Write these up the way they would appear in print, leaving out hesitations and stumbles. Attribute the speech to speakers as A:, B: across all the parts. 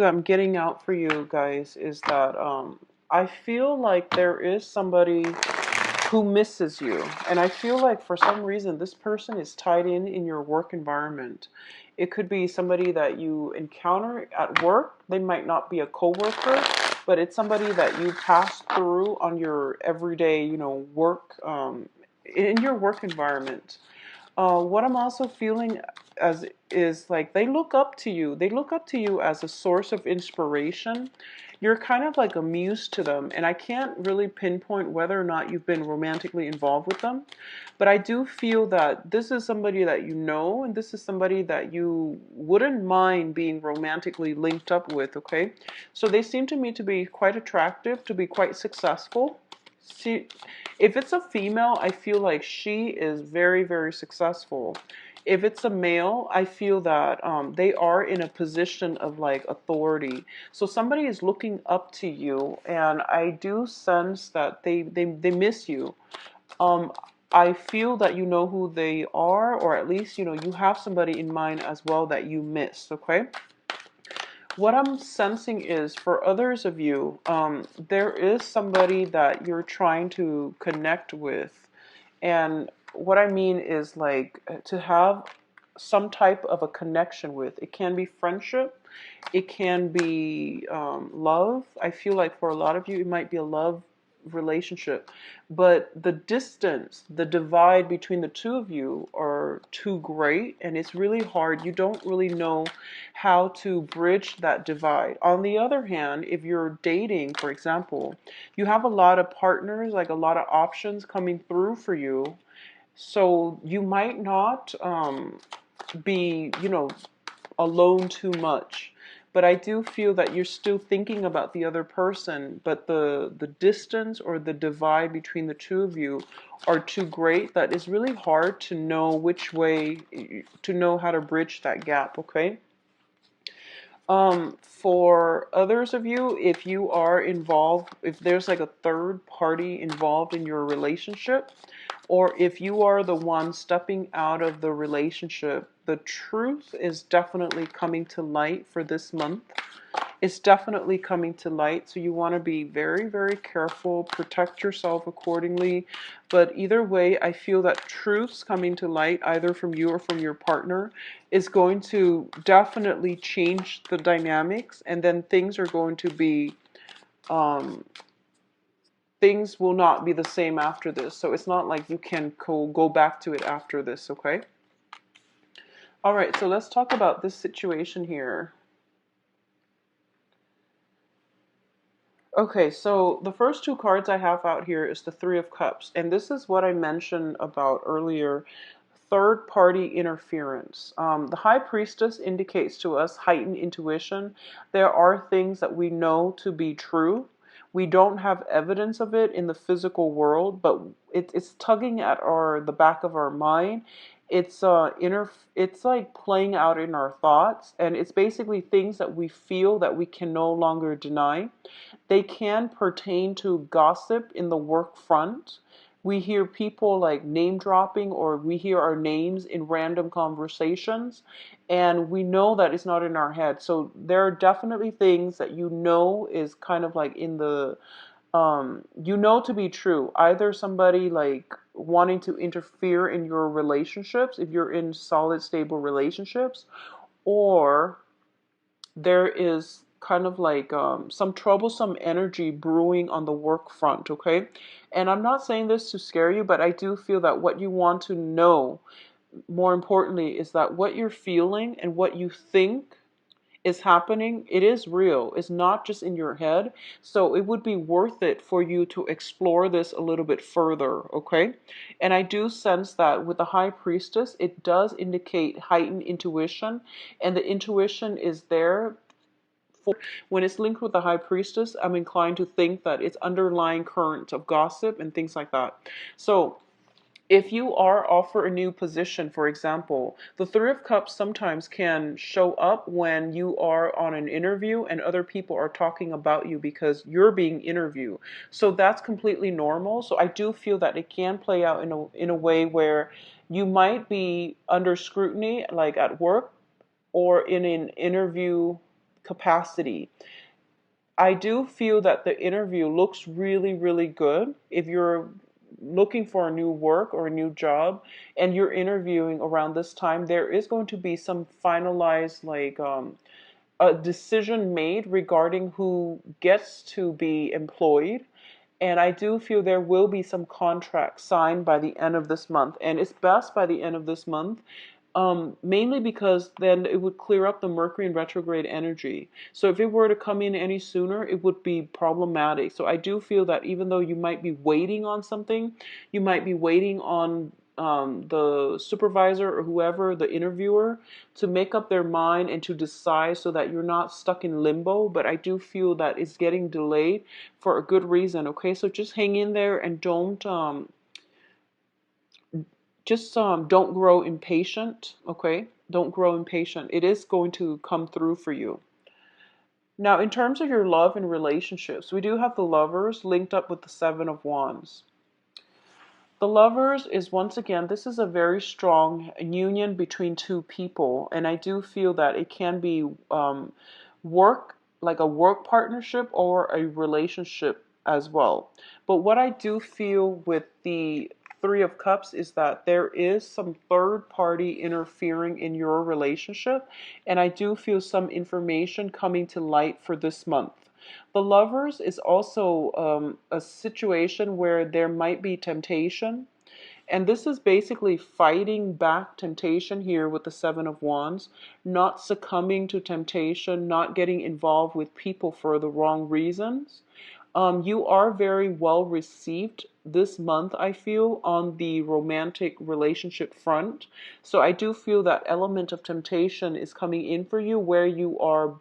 A: I'm getting out for you guys is that I feel like there is somebody who misses you, and I feel like for some reason this person is tied in your work environment. It could be somebody that you encounter at work. They might not be a coworker, but it's somebody that you pass through on your everyday, work, in your work environment. What I'm also feeling as is like they look up to you. They look up to you as a source of inspiration. You're kind of like a muse to them, and I can't really pinpoint whether or not you've been romantically involved with them, but I do feel that this is somebody that you know, and this is somebody that you wouldn't mind being romantically linked up with, okay? So they seem to me to be quite attractive, to be quite successful. See, if it's a female, I feel like she is very, very successful. If it's a male, I feel that they are in a position of like authority. So somebody is looking up to you, and I do sense that they miss you. Um, I feel that you know who they are, or at least you have somebody in mind as well that you miss. Okay. What I'm sensing is for others of you, there is somebody that you're trying to connect with. And what I mean is like to have some type of a connection with. It can be friendship, it can be love. I feel like for a lot of you, it might be a love relationship, but the distance, the divide between the two of you are too great, and it's really hard. You don't really know how to bridge that divide. On the other hand, if you're dating, for example, you have a lot of partners, like a lot of options coming through for you. So you might not be, alone too much. But I do feel that you're still thinking about the other person, but the distance or the divide between the two of you are too great that it's really hard to know which way, to know how to bridge that gap, okay? For others of you, if you are involved, if there's like a third party involved in your relationship, or if you are the one stepping out of the relationship, the truth is definitely coming to light for this month. It's definitely coming to light. So you want to be very, very careful, protect yourself accordingly. But either way, I feel that truths coming to light, either from you or from your partner, is going to definitely change the dynamics. And then things are going to be, um, things will not be the same after this. So it's not like you can go back to it after this, okay? All right, so let's talk about this situation here. Okay, so the first two cards I have out here is the Three of Cups, and this is what I mentioned about earlier, third party interference. The High Priestess indicates to us heightened intuition. There are things that we know to be true. We don't have evidence of it in the physical world, but it's tugging at the back of our mind. It's like playing out in our thoughts, and it's basically things that we feel that we can no longer deny. They can pertain to gossip in the work front. We hear people like name dropping, or we hear our names in random conversations, and we know that it's not in our head. So there are definitely things that is kind of like in the to be true. Either somebody like wanting to interfere in your relationships if you're in solid, stable relationships, or there is kind of like some troublesome energy brewing on the work front, okay? And I'm not saying this to scare you, but I do feel that what you want to know, more importantly, is that what you're feeling and what you think is happening, it is real. It's not just in your head. So it would be worth it for you to explore this a little bit further, okay? And I do sense that with the High Priestess, it does indicate heightened intuition, and the intuition is there. When it's linked with the High Priestess, I'm inclined to think that it's underlying current of gossip and things like that. So if you are offered a new position, for example, the Three of Cups sometimes can show up when you are on an interview and other people are talking about you because you're being interviewed. So that's completely normal. So I do feel that it can play out in a way where you might be under scrutiny, like at work or in an interview capacity. I do feel that the interview looks really, really good. If you're looking for a new work or a new job and you're interviewing around this time, there is going to be some finalized, like, a decision made regarding who gets to be employed. And I do feel there will be some contracts signed by the end of this month. And it's best by the end of this month, mainly because then it would clear up the Mercury in retrograde energy. So if it were to come in any sooner, it would be problematic. So I do feel that even though you might be waiting on something, you might be waiting on the supervisor or whoever, the interviewer, to make up their mind and to decide so that you're not stuck in limbo. But I do feel that it's getting delayed for a good reason. Okay, so just hang in there and don't grow impatient. Okay, don't grow impatient. It is going to come through for you. Now, in terms of your love and relationships, we do have the Lovers linked up with the Seven of Wands. The Lovers is, once again, this is a very strong union between two people, and I do feel that it can be work, like a work partnership or a relationship as well. But what I do feel with the Three of Cups is that there is some third party interfering in your relationship, and I do feel some information coming to light for this month. The Lovers is also a situation where there might be temptation. And this is basically fighting back temptation here with the Seven of Wands, not succumbing to temptation, not getting involved with people for the wrong reasons. You are very well received this month, I feel, on the romantic relationship front. So I do feel that element of temptation is coming in for you where you are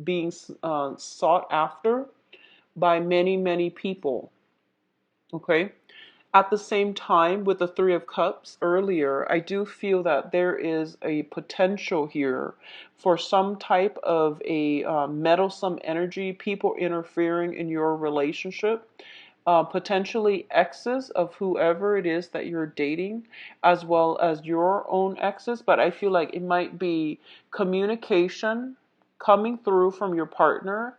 A: being sought after by many, many people. Okay. At the same time, with the Three of Cups earlier, I do feel that there is a potential here for some type of a meddlesome energy, people interfering in your relationship, potentially exes of whoever it is that you're dating, as well as your own exes. But I feel like it might be communication coming through from your partner,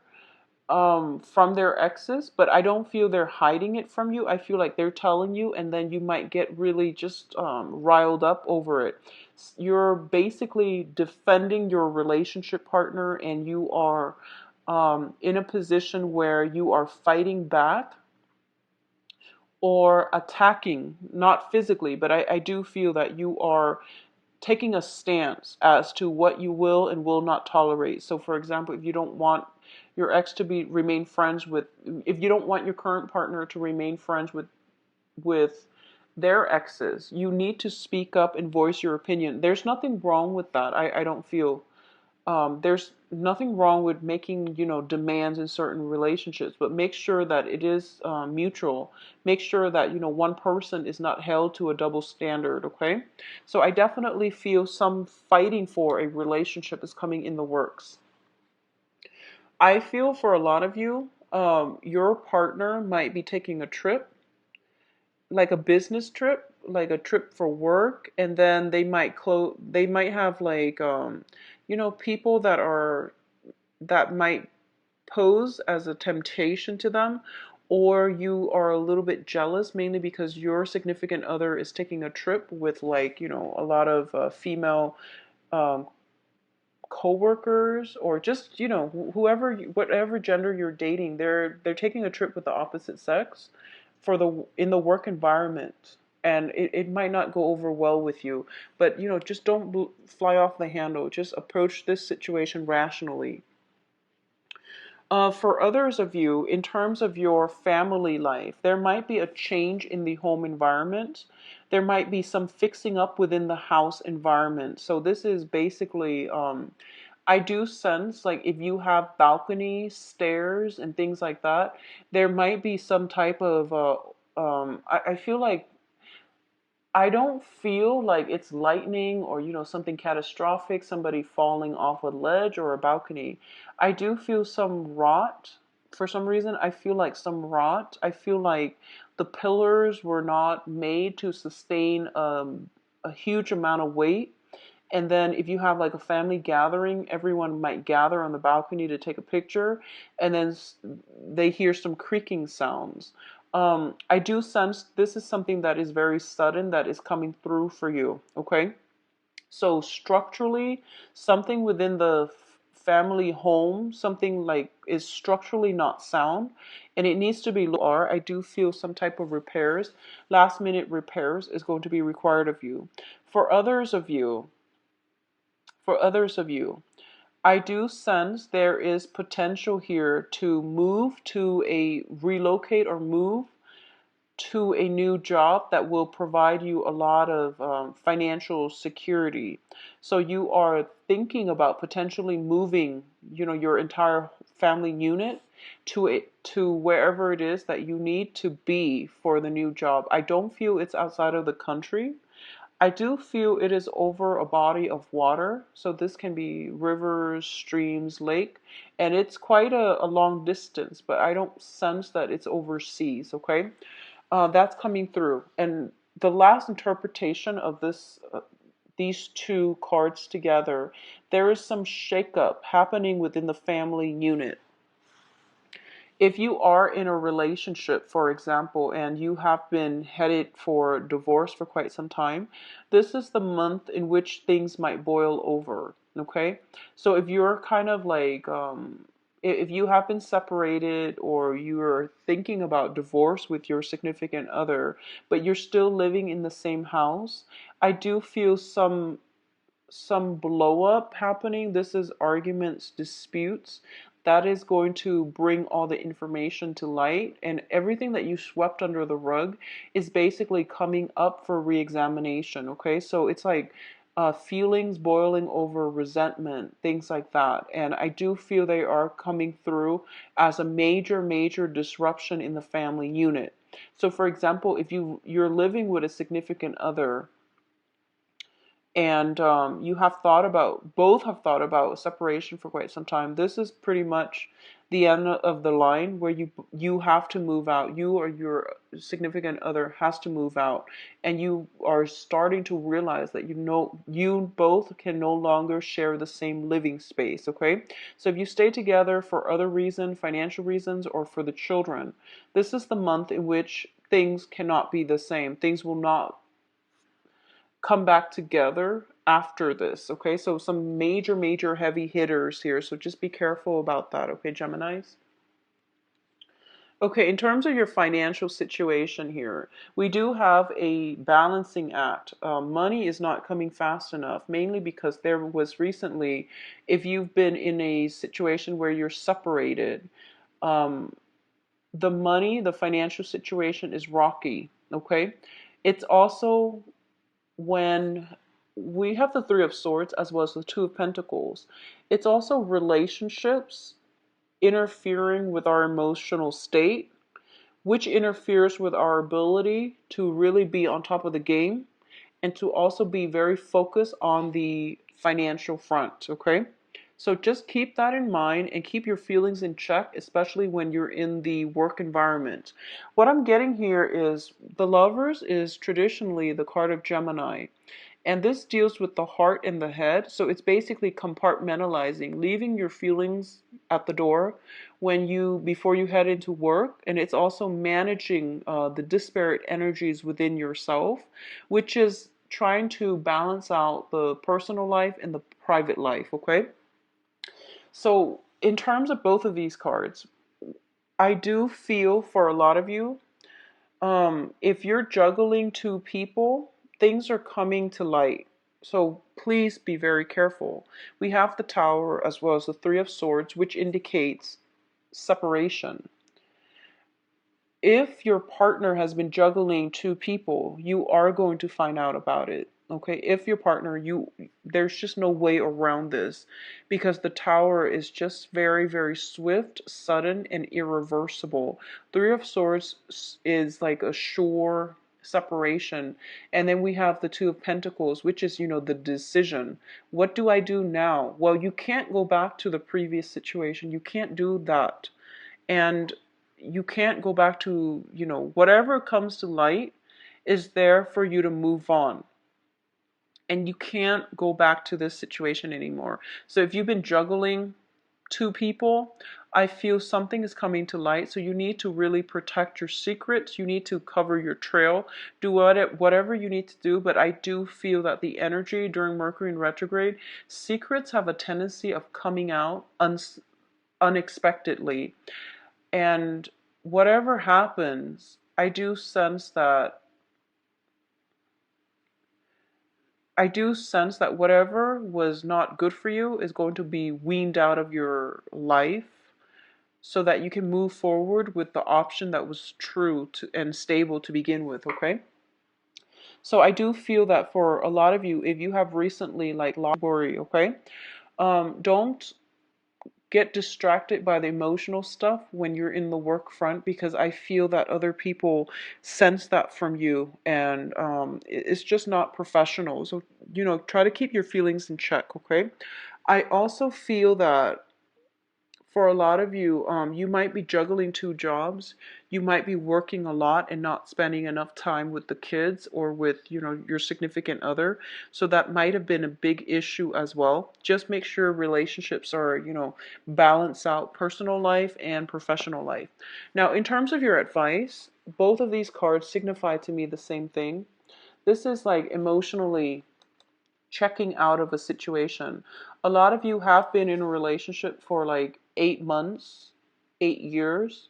A: from their exes, but I don't feel they're hiding it from you. I feel like they're telling you, and then you might get really just riled up over it. You're basically defending your relationship partner, and you are in a position where you are fighting back or attacking, not physically, but I do feel that you are taking a stance as to what you will and will not tolerate. So for example, if you don't want your ex to be remain friends with, if you don't want your current partner to remain friends with their exes, you need to speak up and voice your opinion. There's nothing wrong with that. I don't feel there's nothing wrong with making, demands in certain relationships, but make sure that it is mutual. Make sure that, one person is not held to a double standard, okay? So I definitely feel some fighting for a relationship is coming in the works. I feel for a lot of you, your partner might be taking a trip, like a business trip, like a trip for work, and then they might have like people that might pose as a temptation to them, or you are a little bit jealous mainly because your significant other is taking a trip with, like, a lot of female um, co-workers, or just, whatever gender you're dating, they're taking a trip with the opposite sex for the in the work environment, and it might not go over well with you, but just don't fly off the handle. Just approach this situation rationally. For others of you, in terms of your family life, there might be a change in the home environment. There might be some fixing up within the house environment. So this is basically, I do sense, like, if you have balconies, stairs, and things like that, there might be some type of, I feel like, I don't feel like it's lightning or, something catastrophic, somebody falling off a ledge or a balcony. I do feel some rot. For some reason, I feel like some rot. I feel like the pillars were not made to sustain a huge amount of weight. And then if you have like a family gathering, everyone might gather on the balcony to take a picture, and then they hear some creaking sounds. I do sense this is something that is very sudden that is coming through for you, okay? So structurally, something within the family home, something like is structurally not sound, and it needs to be are. I do feel some type of repairs, last minute repairs is going to be required of you. For others of you, for others of you, I do sense there is potential here to move to a relocate or move to a new job that will provide you a lot of financial security. So you are thinking about potentially moving, your entire family unit to wherever it is that you need to be for the new job. I don't feel it's outside of the country. I do feel it is over a body of water. So this can be rivers, streams, lake, and it's quite a long distance, but I don't sense that it's overseas, okay? That's coming through. And the last interpretation of these two cards together, there is some shakeup happening within the family unit. If you are in a relationship, for example, and you have been headed for divorce for quite some time, this is the month in which things might boil over. Okay? So if you're kind of like, if you have been separated or you're thinking about divorce with your significant other, but you're still living in the same house, I do feel some blow up happening. This is arguments, disputes. That is going to bring all the information to light, and everything that you swept under the rug is basically coming up for re-examination. Okay, so it's like feelings boiling over, resentment, things like that. And I do feel they are coming through as a major, major disruption in the family unit. So, for example, if you're living with a significant other and you have thought about both have thought about separation for quite some time, this is pretty much the end of the line where you have to move out. You or your significant other has to move out, and you are starting to realize that you both can no longer share the same living space. Okay, so if you stay together for other reasons, financial reasons, or for the children, this is the month in which things cannot be the same. Things will not come back together after this. Okay, so some major, major heavy hitters here. So just be careful about that. Okay, Geminis? Okay, in terms of your financial situation here, we do have a balancing act. Money is not coming fast enough, mainly because there was recently, if you've been in a situation where you're separated, um, the financial situation is rocky. Okay, it's also when we have the Three of Swords as well as the Two of Pentacles, it's also relationships interfering with our emotional state, which interferes with our ability to really be on top of the game and to also be very focused on the financial front, okay? So just keep that in mind and keep your feelings in check, especially when you're in the work environment. What I'm getting here is the Lovers is traditionally the card of Gemini. And this deals with the heart and the head. So it's basically compartmentalizing, leaving your feelings at the door before you head into work. And it's also managing the disparate energies within yourself, which is trying to balance out the personal life and the private life. Okay. So in terms of both of these cards, I do feel for a lot of you, if you're juggling two people, things are coming to light. So please be very careful. We have the Tower as well as the Three of Swords, which indicates separation. If your partner has been juggling two people, you are going to find out about it. Okay, if your partner, there's just no way around this because the Tower is just very, very swift, sudden, and irreversible. Three of Swords is like a sure separation. And then we have the Two of Pentacles, which is, the decision. What do I do now? Well, you can't go back to the previous situation. You can't do that. And you can't go back to, whatever comes to light is there for you to move on. and you can't go back to this situation anymore. So if you've been juggling two people, I feel something is coming to light. So you need to really protect your secrets. You need to cover your trail. Do whatever you need to do. But I do feel that the energy during Mercury in retrograde, secrets have a tendency of coming out unexpectedly. And whatever happens, I do sense that whatever was not good for you is going to be weaned out of your life so that you can move forward with the option that was true and stable to begin with, okay? So I do feel that for a lot of you, if you have recently like lost worry, okay? Don't get distracted by the emotional stuff when you're in the work front, because I feel that other people sense that from you, and it's just not professional. So, try to keep your feelings in check, okay? I also feel that for a lot of you, you might be juggling two jobs. You might be working a lot and not spending enough time with the kids or with, your significant other. So that might have been a big issue as well. Just make sure relationships are, balance out personal life and professional life. Now, in terms of your advice, both of these cards signify to me the same thing. This is like emotionally checking out of a situation. A lot of you have been in a relationship for like 8 months, 8 years,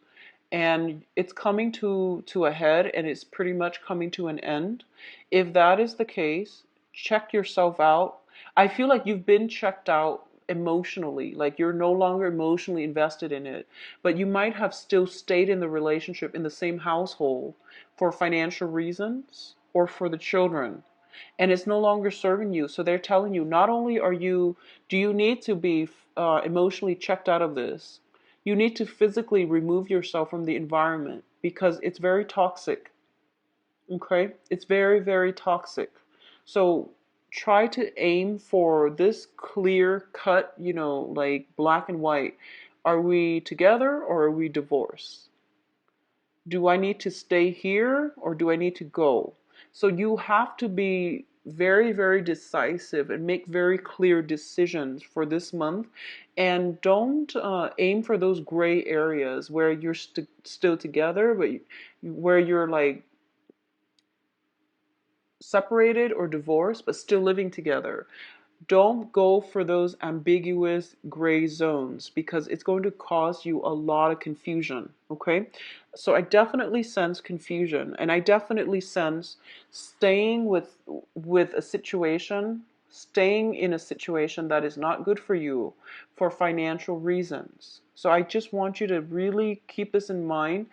A: and it's coming to a head, and it's pretty much coming to an end. If that is the case, check yourself out. I feel like you've been checked out emotionally, like you're no longer emotionally invested in it, but you might have still stayed in the relationship in the same household for financial reasons or for the children, and it's no longer serving you. So they're telling you, not only do you need to be emotionally checked out of this, you need to physically remove yourself from the environment because it's very toxic. Okay? It's very, very toxic. So try to aim for this clear cut, like black and white. Are we together or are we divorced? Do I need to stay here or do I need to go? So you have to be very, very decisive and make very clear decisions for this month. And don't aim for those gray areas where you're still together, but where you're like separated or divorced, but still living together. Don't go for those ambiguous gray zones because it's going to cause you a lot of confusion, okay? So I definitely sense confusion, and I definitely sense staying with a situation, staying in a situation that is not good for you for financial reasons. So I just want you to really keep this in mind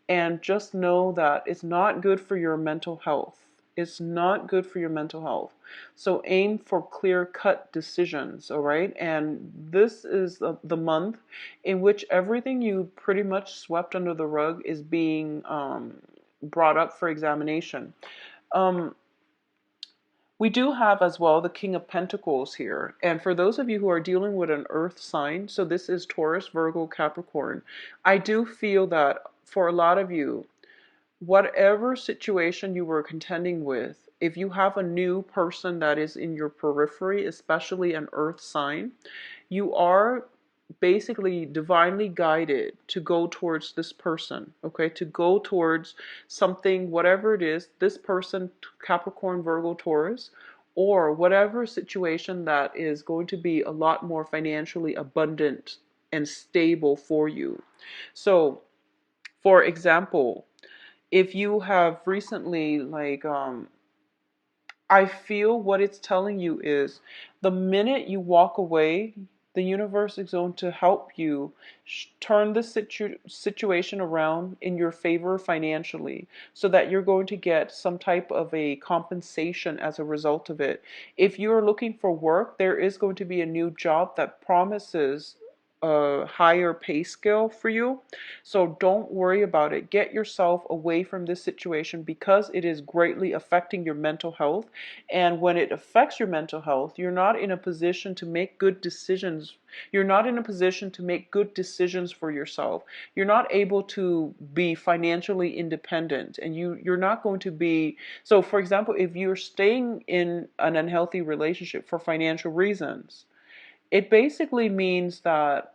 A: and just know that it's not good for your mental health. It's not good for your mental health. So aim for clear-cut decisions, all right? And this is the month in which everything you pretty much swept under the rug is being brought up for examination. Um, we do have as well the King of Pentacles here. And for those of you who are dealing with an earth sign, so this is Taurus, Virgo, Capricorn, I do feel that for a lot of you, whatever situation you were contending with, if you have a new person that is in your periphery, especially an earth sign, you are basically divinely guided to go towards this person, okay? To go towards something, whatever it is, this person, Capricorn, Virgo, Taurus, or whatever situation that is going to be a lot more financially abundant and stable for you. So, for example, if you have recently I feel what it's telling you is the minute you walk away, the universe is going to help you turn the situation around in your favor financially so that you're going to get some type of a compensation as a result of it. If you're looking for work, there is going to be a new job that promises a higher pay scale for you. So don't worry about it. Get yourself away from this situation because it is greatly affecting your mental health. And when it affects your mental health, you're not in a position to make good decisions. You're not in a position to make good decisions for yourself. You're not able to be financially independent, and you're not going to be. So for example, if you're staying in an unhealthy relationship for financial reasons, it basically means that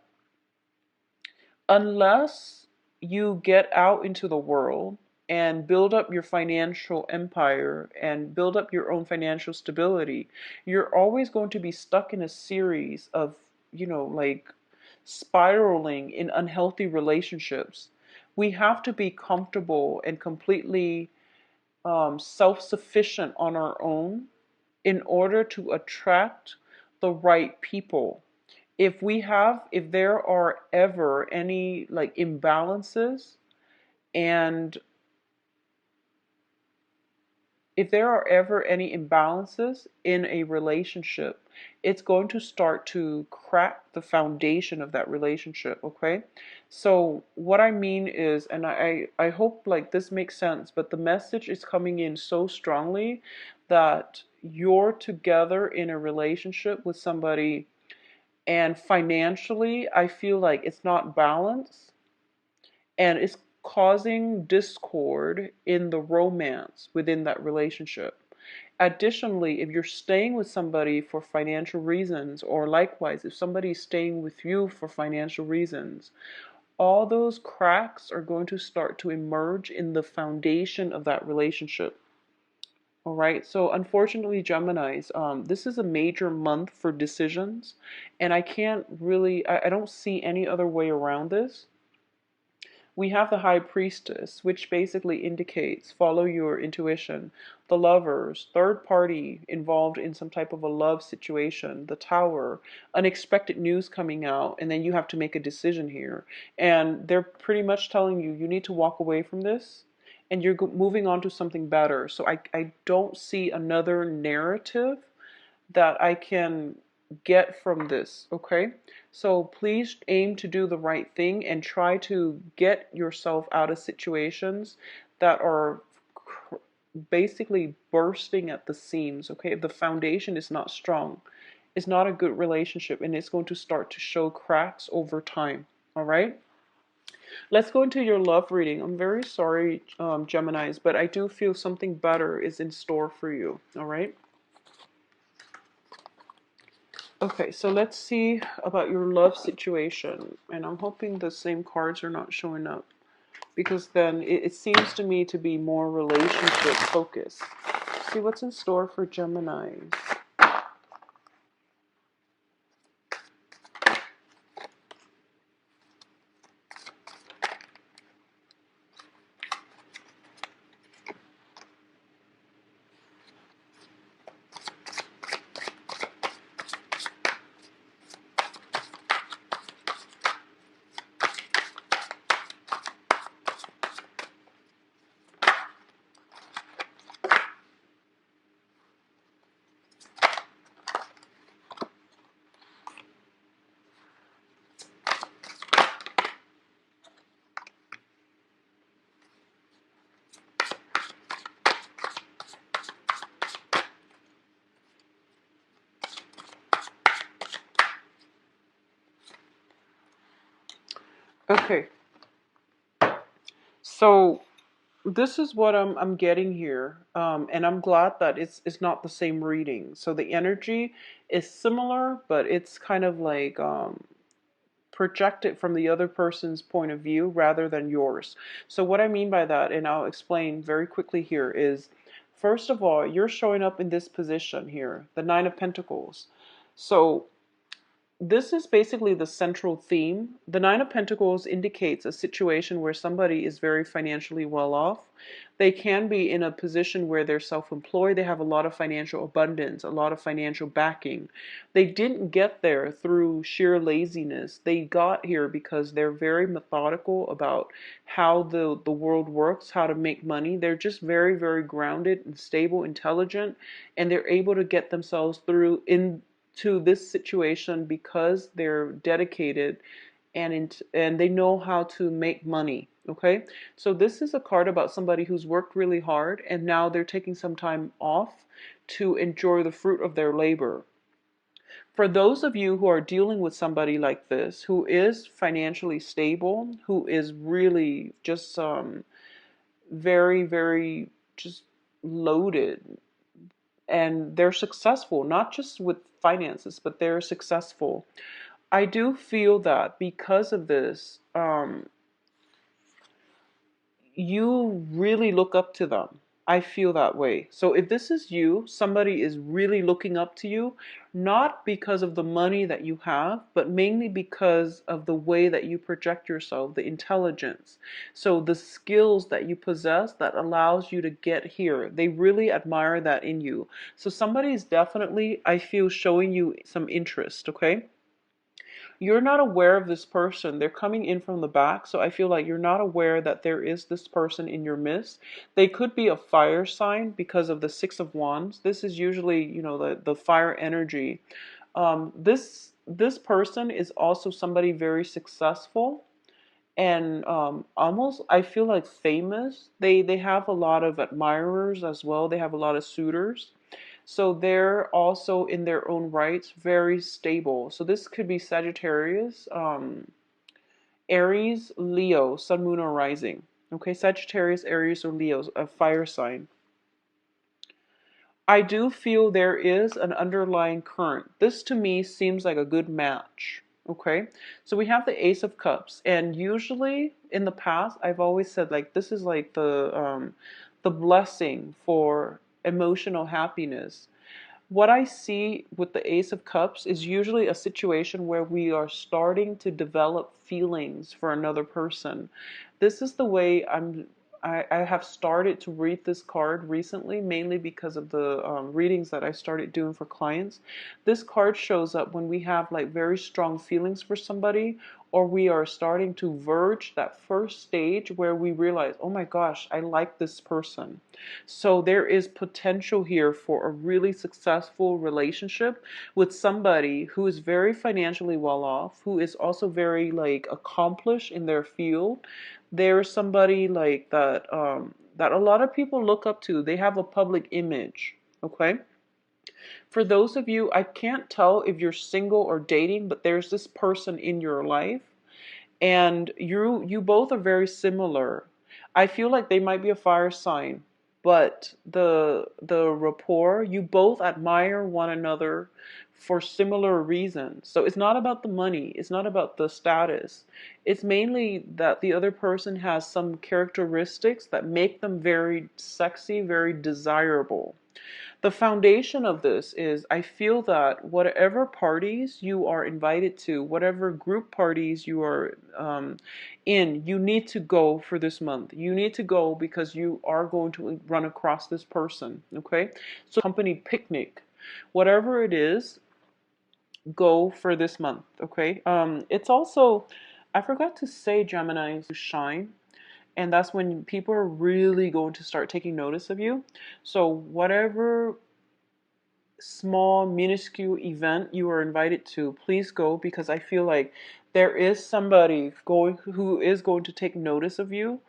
A: unless you get out into the world and build up your financial empire and build up your own financial stability, you're always going to be stuck in a series of, like spiraling in unhealthy relationships. We have to be comfortable and completely self sufficient on our own in order to attract the right people. If there are ever any like imbalances, and if there are ever any imbalances in a relationship, it's going to start to crack the foundation of that relationship, okay? So what I mean is, and I hope like this makes sense, but the message is coming in so strongly that you're together in a relationship with somebody, and financially I feel like it's not balanced, and it's causing discord in the romance within that relationship. Additionally, if you're staying with somebody for financial reasons, or likewise if somebody's staying with you for financial reasons, all those cracks are going to start to emerge in the foundation of that relationship. All right, so unfortunately, Geminis, this is a major month for decisions, and I can't really, I don't see any other way around this. We have the High Priestess, which basically indicates follow your intuition. The Lovers, third party involved in some type of a love situation. The Tower, unexpected news coming out, and then you have to make a decision here. And they're pretty much telling you, you need to walk away from this, and you're moving on to something better. So I don't see another narrative that I can get from this, okay? So please aim to do the right thing and try to get yourself out of situations that are basically bursting at the seams, okay? If the foundation is not strong, it's not a good relationship, and it's going to start to show cracks over time, all right? Let's go into your love reading. I'm very sorry, Geminis, but I do feel something better is in store for you, all right? Okay, so let's see about your love situation. And I'm hoping the same cards are not showing up, because then it seems to me to be more relationship focused. See what's in store for Geminis. Okay, so this is what I'm getting here, and I'm glad that it's not the same reading. So the energy is similar, but it's kind of like projected from the other person's point of view rather than yours. So what I mean by that, and I'll explain very quickly here, is first of all, you're showing up in this position here, the Nine of Pentacles. So this is basically the central theme. The Nine of Pentacles indicates a situation where somebody is very financially well off. They can be in a position where they're self-employed. They have a lot of financial abundance, a lot of financial backing. They didn't get there through sheer laziness. They got here because they're very methodical about how the world works, how to make money. They're just very, very grounded and stable, intelligent, and they're able to get themselves through in to this situation because they're dedicated and they know how to make money. Okay, so this is a card about somebody who's worked really hard and now they're taking some time off to enjoy the fruit of their labor. For those of you who are dealing with somebody like this, who is financially stable, who is really just very, very just loaded, and they're successful, not just with finances, but they're successful. I do feel that because of this, you really look up to them. I feel that way. So if this is you, somebody is really looking up to you, not because of the money that you have, but mainly because of the way that you project yourself, the intelligence. So the skills that you possess that allows you to get here. They really admire that in you. So somebody is definitely, I feel, showing you some interest, okay? You're not aware of this person. They're coming in from the back, so I feel like you're not aware that there is this person in your midst. They could be a fire sign because of the Six of Wands. This is usually, the fire energy. This person is also somebody very successful and almost I feel like famous. They have a lot of admirers as well. They have a lot of suitors. So they're also in their own rights very stable. So this could be Sagittarius, Aries, Leo, Sun, Moon, or Rising. Okay, Sagittarius, Aries, or Leo, a fire sign. I do feel there is an underlying current. This to me seems like a good match. Okay, so we have the Ace of Cups, and usually in the past, I've always said like this is like the blessing for emotional happiness. What I see with the Ace of Cups is usually a situation where we are starting to develop feelings for another person. This is the way I have started to read this card recently, mainly because of the readings that I started doing for clients. This card shows up when we have like very strong feelings for somebody, or we are starting to verge that first stage where we realize, oh my gosh, I like this person. So there is potential here for a really successful relationship with somebody who is very financially well off, who is also very like accomplished in their field. There's somebody like that that a lot of people look up to. They have a public image. Okay. For those of you, I can't tell if you're single or dating, but there's this person in your life and you both are very similar. I feel like they might be a fire sign, but the rapport, you both admire one another for similar reasons. So it's not about the money, it's not about the status. It's mainly that the other person has some characteristics that make them very sexy, very desirable. The foundation of this is I feel that whatever parties you are invited to, whatever group parties you are in, you need to go for this month. You need to go because you are going to run across this person. Okay, so company picnic, whatever it is, go for this month. Okay, it's also, I forgot to say, Gemini shine, and that's when people are really going to start taking notice of you. So whatever small, minuscule event you are invited to, please go, because I feel like there is somebody going who is going to take notice of you,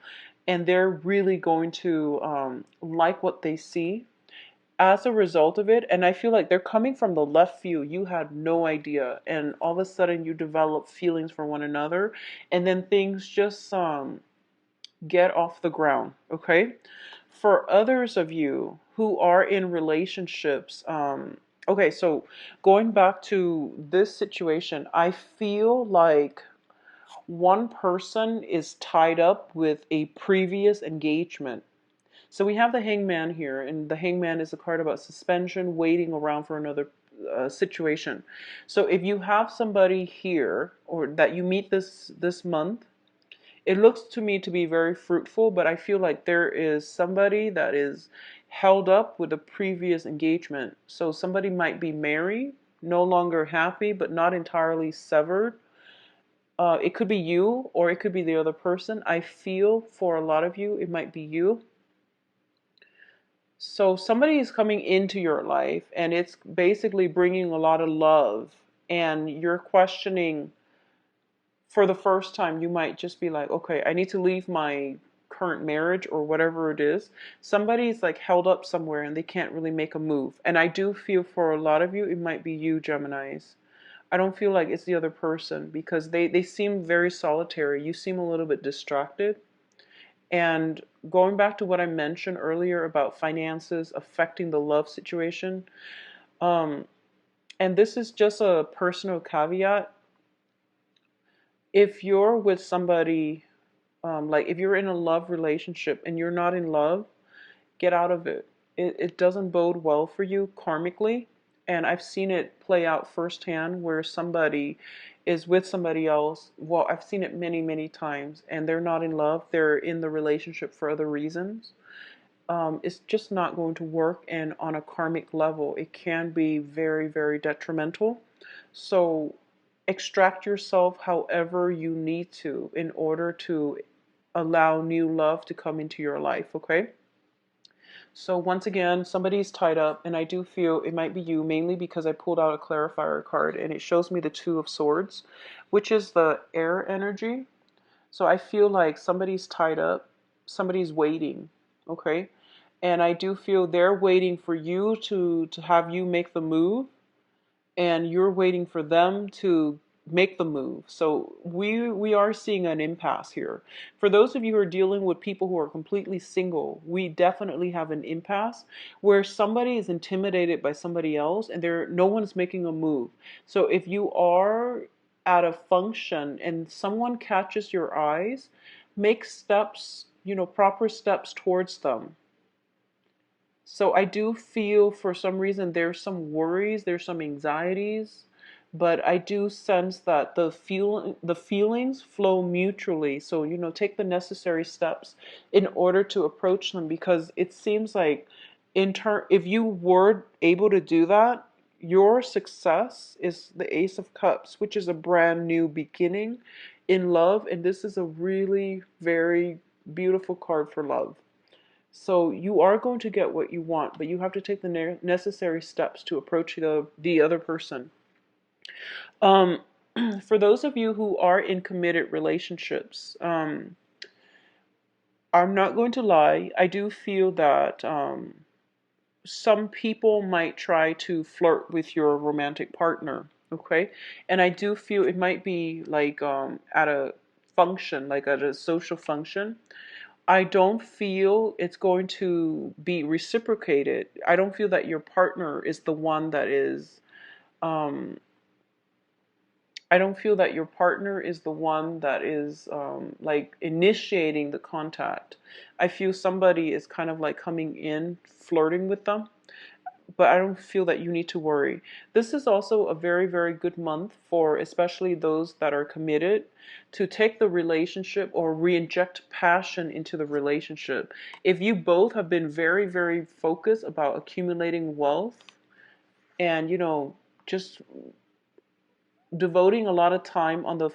A: and they're really going to like what they see as a result of it. And I feel like they're coming from the left field. You had no idea, and all of a sudden you develop feelings for one another, and then things just get off the ground. Okay, for others of you who are in relationships, okay, so going back to this situation, I feel like one person is tied up with a previous engagement. So we have the Hangman here, and the Hangman is a card about suspension, waiting around for another situation. So if you have somebody here, or that you meet this month, it looks to me to be very fruitful, but I feel like there is somebody that is held up with a previous engagement. So somebody might be married, no longer happy, but not entirely severed. It could be you, or it could be the other person. I feel for a lot of you, it might be you. So somebody is coming into your life and it's basically bringing a lot of love, and you're questioning for the first time. You might just be like, okay, I need to leave my current marriage or whatever it is. Somebody's like held up somewhere and they can't really make a move. And I do feel for a lot of you, it might be you, Geminis. I don't feel like it's the other person because they seem very solitary. You seem a little bit distracted. And going back to what I mentioned earlier about finances affecting the love situation, um, and this is just a personal caveat. If you're with somebody, like if you're in a love relationship and you're not in love, get out of it. It doesn't bode well for you karmically. And I've seen it play out firsthand where somebody is with somebody else. Well, I've seen it many, many times, and they're not in love. They're in the relationship for other reasons. It's just not going to work. And on a karmic level, it can be very, very detrimental. So extract yourself however you need to in order to allow new love to come into your life, okay? So once again, somebody's tied up, and I do feel it might be you, mainly because I pulled out a clarifier card, and it shows me the Two of Swords, which is the air energy. So I feel like somebody's tied up, somebody's waiting, okay? And I do feel they're waiting for you to have you make the move, and you're waiting for them to make the move. So we are seeing an impasse here. For those of you who are dealing with people who are completely single, we definitely have an impasse where somebody is intimidated by somebody else and no one's making a move. So if you are at a function and someone catches your eyes, make steps, proper steps towards them. So I do feel for some reason there's some worries, there's some anxieties, but I do sense that the feelings flow mutually. So, take the necessary steps in order to approach them, because it seems like if you were able to do that, your success is the Ace of Cups, which is a brand new beginning in love, and this is a really very beautiful card for love. So you are going to get what you want, but you have to take the necessary steps to approach the other person. Um, for those of you who are in committed relationships, I'm not going to lie. I do feel that some people might try to flirt with your romantic partner. Okay, and I do feel it might be like at a function, like at a social function. I don't feel it's going to be reciprocated. I don't feel that your partner is the one that is, um, I don't feel that your partner is the one that is like initiating the contact. I feel somebody is kind of like coming in, flirting with them, but I don't feel that you need to worry. This is also a very, very good month for especially those that are committed to take the relationship or re-inject passion into the relationship. If you both have been very, very focused about accumulating wealth and, just devoting a lot of time on the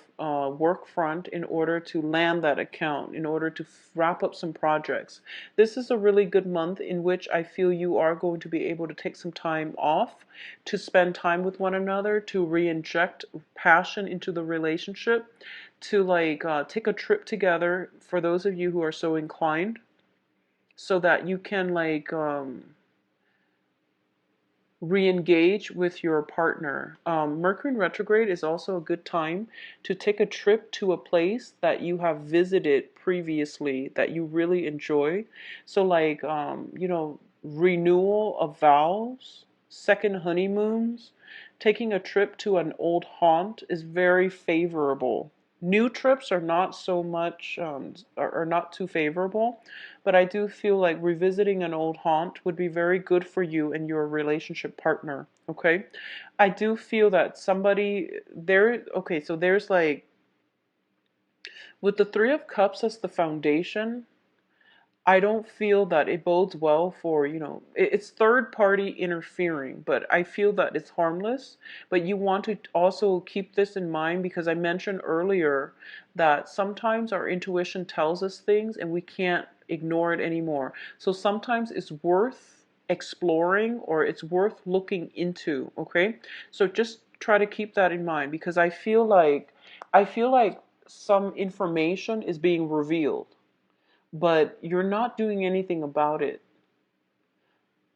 A: work front in order to land that account, in order to wrap up some projects. This is a really good month in which I feel you are going to be able to take some time off to spend time with one another, to re-inject passion into the relationship, to like take a trip together for those of you who are so inclined, so that you can like re-engage with your partner. Mercury in retrograde is also a good time to take a trip to a place that you have visited previously that you really enjoy. So like, renewal of vows, second honeymoons, taking a trip to an old haunt is very favorable. New trips are not so much, are not too favorable, but I do feel like revisiting an old haunt would be very good for you and your relationship partner, okay? I do feel that okay, so there's like, with the Three of Cups as the foundation, I don't feel that it bodes well for, it's third party interfering, but I feel that it's harmless. But you want to also keep this in mind because I mentioned earlier that sometimes our intuition tells us things and we can't ignore it anymore. So sometimes it's worth exploring or it's worth looking into, okay? So just try to keep that in mind because I feel like some information is being revealed, but you're not doing anything about it.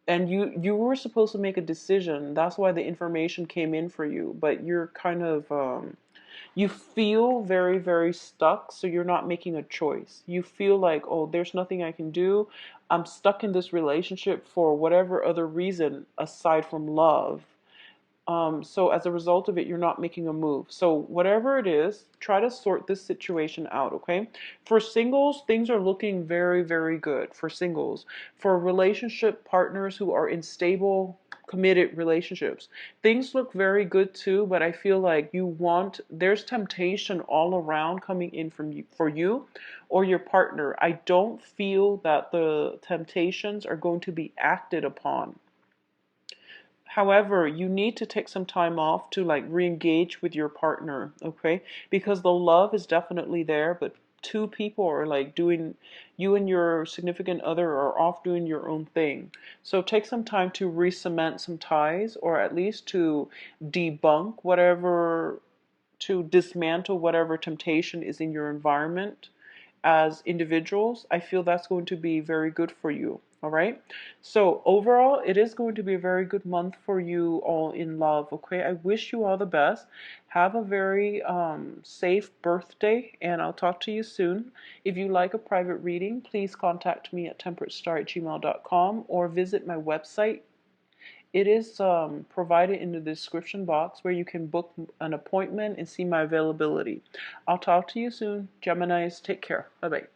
A: And you were supposed to make a decision. That's why the information came in for you, but you're kind of you feel very, very stuck, so you're not making a choice. You feel like, oh, there's nothing I can do. I'm stuck in this relationship for whatever other reason aside from love. So as a result of it, you're not making a move. So whatever it is, try to sort this situation out, okay? For singles, things are looking very, very good for singles. For relationship partners who are in stable, committed relationships, things look very good too, but I feel like there's temptation all around coming in from you, for you or your partner. I don't feel that the temptations are going to be acted upon. However, you need to take some time off to like re-engage with your partner, okay? Because the love is definitely there, but two people are like you and your significant other are off doing your own thing. So take some time to re-cement some ties or at least to debunk whatever, to dismantle whatever temptation is in your environment as individuals. I feel that's going to be very good for you. All right. So overall, it is going to be a very good month for you all in love. Okay. I wish you all the best. Have a very safe birthday, and I'll talk to you soon. If you like a private reading, please contact me at temperatestar@gmail.com or visit my website. It is provided in the description box where you can book an appointment and see my availability. I'll talk to you soon. Geminis, take care. Bye bye.